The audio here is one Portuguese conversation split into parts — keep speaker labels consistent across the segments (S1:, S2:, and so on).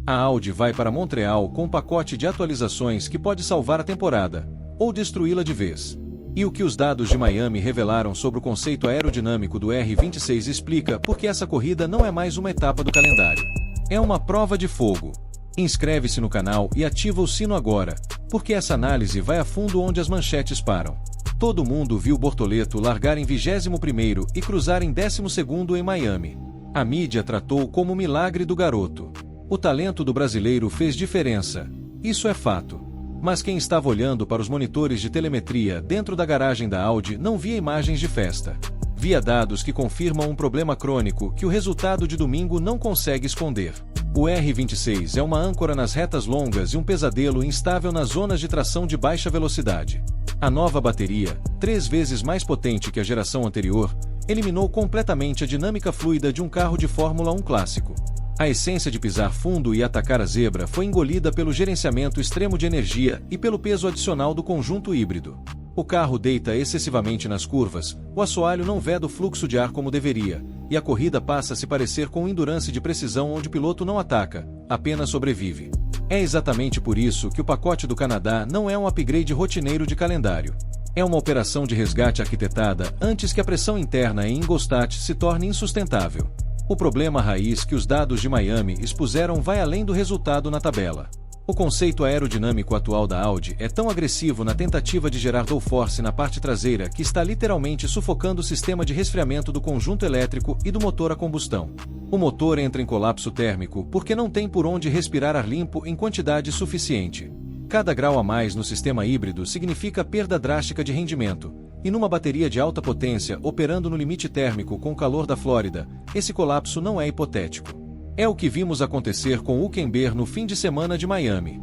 S1: A Audi vai para Montreal com um pacote de atualizações que pode salvar a temporada, ou destruí-la de vez. E o que os dados de Miami revelaram sobre o conceito aerodinâmico do R26 explica por que essa corrida não é mais uma etapa do calendário. É uma prova de fogo. Inscreve-se no canal e ativa o sino agora, porque essa análise vai a fundo onde as manchetes param. Todo mundo viu Bortoleto largar em 21º e cruzar em 12º em Miami. A mídia tratou como o milagre do garoto. O talento do brasileiro fez diferença. Isso é fato. Mas quem estava olhando para os monitores de telemetria dentro da garagem da Audi não via imagens de festa. Via dados que confirmam um problema crônico que o resultado de domingo não consegue esconder. O R26 é uma âncora nas retas longas e um pesadelo instável nas zonas de tração de baixa velocidade. A nova bateria, 3 vezes mais potente que a geração anterior, eliminou completamente a dinâmica fluida de um carro de Fórmula 1 clássico. A essência de pisar fundo e atacar a zebra foi engolida pelo gerenciamento extremo de energia e pelo peso adicional do conjunto híbrido. O carro deita excessivamente nas curvas, o assoalho não veda o fluxo de ar como deveria, e a corrida passa a se parecer com endurance de precisão onde o piloto não ataca, apenas sobrevive. É exatamente por isso que o pacote do Canadá não é um upgrade rotineiro de calendário. É uma operação de resgate arquitetada antes que a pressão interna em Ingolstadt se torne insustentável. O problema raiz que os dados de Miami expuseram vai além do resultado na tabela. O conceito aerodinâmico atual da Audi é tão agressivo na tentativa de gerar downforce na parte traseira que está literalmente sufocando o sistema de resfriamento do conjunto elétrico e do motor a combustão. O motor entra em colapso térmico porque não tem por onde respirar ar limpo em quantidade suficiente. Cada grau a mais no sistema híbrido significa perda drástica de rendimento, e numa bateria de alta potência operando no limite térmico com o calor da Flórida, esse colapso não é hipotético. É o que vimos acontecer com Hülkenberg no fim de semana de Miami.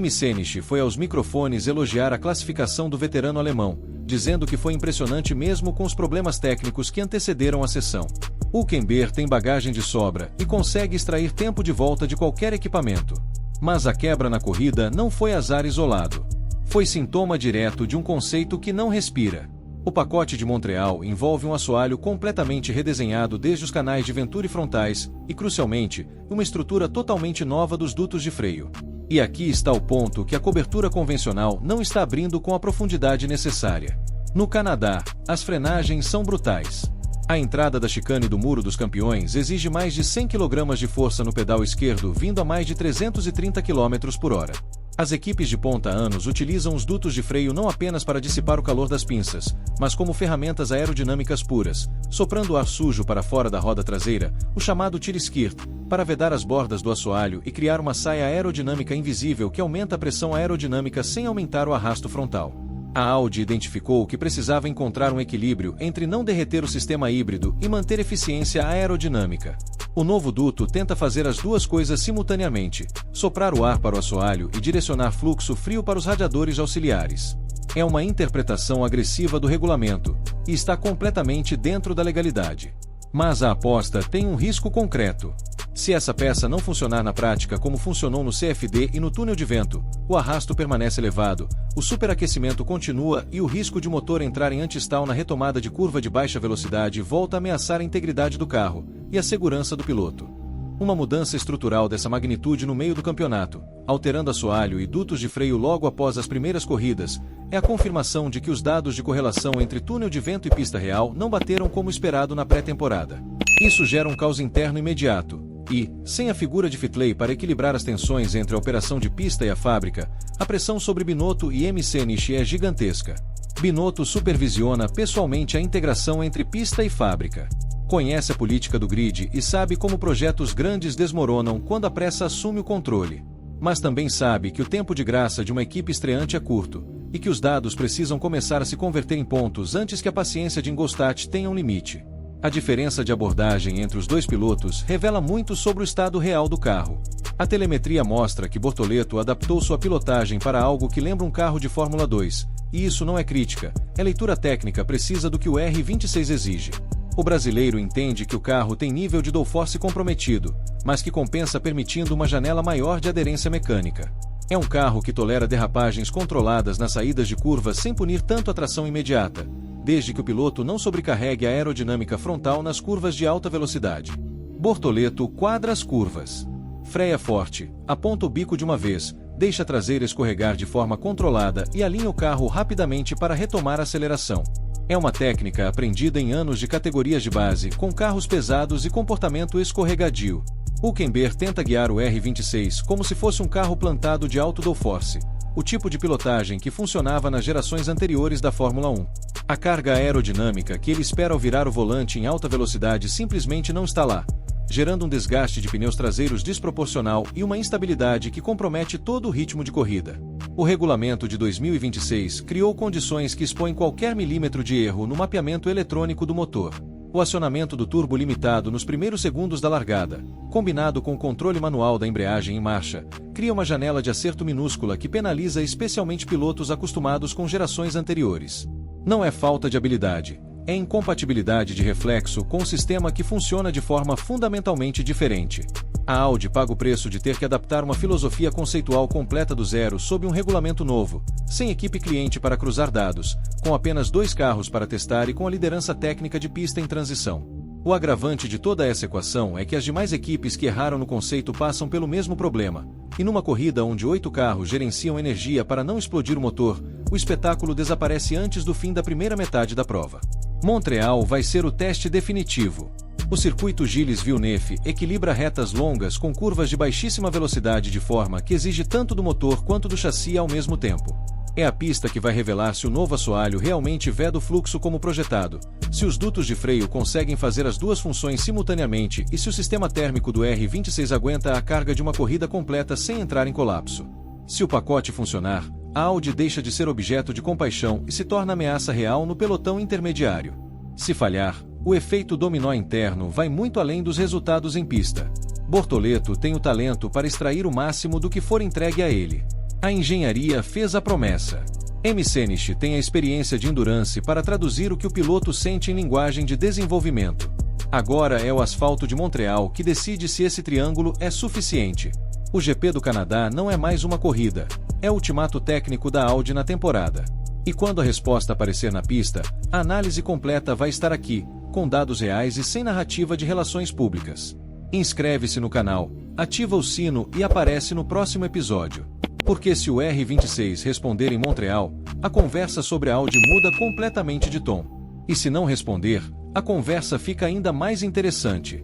S1: Senich foi aos microfones elogiar a classificação do veterano alemão, dizendo que foi impressionante mesmo com os problemas técnicos que antecederam a sessão. Hülkenberg tem bagagem de sobra e consegue extrair tempo de volta de qualquer equipamento. Mas a quebra na corrida não foi azar isolado. Foi sintoma direto de um conceito que não respira. O pacote de Montreal envolve um assoalho completamente redesenhado desde os canais de Venturi frontais e, crucialmente, uma estrutura totalmente nova dos dutos de freio. E aqui está o ponto que a cobertura convencional não está abrindo com a profundidade necessária. No Canadá, as frenagens são brutais. A entrada da chicane do Muro dos Campeões exige mais de 100 kg de força no pedal esquerdo vindo a mais de 330 km por hora. As equipes de ponta há anos utilizam os dutos de freio não apenas para dissipar o calor das pinças, mas como ferramentas aerodinâmicas puras, soprando ar sujo para fora da roda traseira, o chamado tire-skirt, para vedar as bordas do assoalho e criar uma saia aerodinâmica invisível que aumenta a pressão aerodinâmica sem aumentar o arrasto frontal. A Audi identificou que precisava encontrar um equilíbrio entre não derreter o sistema híbrido e manter eficiência aerodinâmica. O novo duto tenta fazer as duas coisas simultaneamente, soprar o ar para o assoalho e direcionar fluxo frio para os radiadores auxiliares. É uma interpretação agressiva do regulamento, e está completamente dentro da legalidade. Mas a aposta tem um risco concreto. Se essa peça não funcionar na prática como funcionou no CFD e no túnel de vento, o arrasto permanece elevado, o superaquecimento continua e o risco de o motor entrar em antistall na retomada de curva de baixa velocidade volta a ameaçar a integridade do carro e a segurança do piloto. Uma mudança estrutural dessa magnitude no meio do campeonato, alterando assoalho e dutos de freio logo após as primeiras corridas, é a confirmação de que os dados de correlação entre túnel de vento e pista real não bateram como esperado na pré-temporada. Isso gera um caos interno imediato. E, sem a figura de Fitley para equilibrar as tensões entre a operação de pista e a fábrica, a pressão sobre Binotto e Senich é gigantesca. Binotto supervisiona pessoalmente a integração entre pista e fábrica. Conhece a política do grid e sabe como projetos grandes desmoronam quando a pressa assume o controle. Mas também sabe que o tempo de graça de uma equipe estreante é curto, e que os dados precisam começar a se converter em pontos antes que a paciência de Ingolstadt tenha um limite. A diferença de abordagem entre os dois pilotos revela muito sobre o estado real do carro. A telemetria mostra que Bortoleto adaptou sua pilotagem para algo que lembra um carro de Fórmula 2, e isso não é crítica, é leitura técnica precisa do que o R26 exige. O brasileiro entende que o carro tem nível de downforce comprometido, mas que compensa permitindo uma janela maior de aderência mecânica. É um carro que tolera derrapagens controladas nas saídas de curva sem punir tanto a tração imediata, desde que o piloto não sobrecarregue a aerodinâmica frontal nas curvas de alta velocidade. Bortoleto quadra as curvas. freia forte, aponta o bico de uma vez, deixa a traseira escorregar de forma controlada e alinha o carro rapidamente para retomar a aceleração. É uma técnica aprendida em anos de categorias de base, com carros pesados e comportamento escorregadio. Hülkenberg tenta guiar o R26 como se fosse um carro plantado de alto downforce, o tipo de pilotagem que funcionava nas gerações anteriores da Fórmula 1. A carga aerodinâmica que ele espera ao virar o volante em alta velocidade simplesmente não está lá, gerando um desgaste de pneus traseiros desproporcional e uma instabilidade que compromete todo o ritmo de corrida. O regulamento de 2026 criou condições que expõem qualquer milímetro de erro no mapeamento eletrônico do motor. O acionamento do turbo limitado nos primeiros segundos da largada, combinado com o controle manual da embreagem em marcha, cria uma janela de acerto minúscula que penaliza especialmente pilotos acostumados com gerações anteriores. Não é falta de habilidade, é incompatibilidade de reflexo com um sistema que funciona de forma fundamentalmente diferente. A Audi paga o preço de ter que adaptar uma filosofia conceitual completa do zero sob um regulamento novo, sem equipe cliente para cruzar dados, com apenas 2 carros para testar e com a liderança técnica de pista em transição. O agravante de toda essa equação é que as demais equipes que erraram no conceito passam pelo mesmo problema, e numa corrida onde 8 carros gerenciam energia para não explodir o motor, o espetáculo desaparece antes do fim da primeira metade da prova. Montreal vai ser o teste definitivo. O circuito Gilles Villeneuve equilibra retas longas com curvas de baixíssima velocidade de forma que exige tanto do motor quanto do chassi ao mesmo tempo. É a pista que vai revelar se o novo assoalho realmente veda o fluxo como projetado, se os dutos de freio conseguem fazer as duas funções simultaneamente e se o sistema térmico do R26 aguenta a carga de uma corrida completa sem entrar em colapso. Se o pacote funcionar, a Audi deixa de ser objeto de compaixão e se torna ameaça real no pelotão intermediário. Se falhar, o efeito dominó interno vai muito além dos resultados em pista. Bortoleto tem o talento para extrair o máximo do que for entregue a ele. A engenharia fez a promessa. Emsenich tem a experiência de endurance para traduzir o que o piloto sente em linguagem de desenvolvimento. Agora é o asfalto de Montreal que decide se esse triângulo é suficiente. O GP do Canadá não é mais uma corrida, é o ultimato técnico da Audi na temporada. E quando a resposta aparecer na pista, a análise completa vai estar aqui, com dados reais e sem narrativa de relações públicas. Inscreve-se no canal, ativa o sino e aparece no próximo episódio. Porque se o R26 responder em Montreal, a conversa sobre a Audi muda completamente de tom. E se não responder, a conversa fica ainda mais interessante.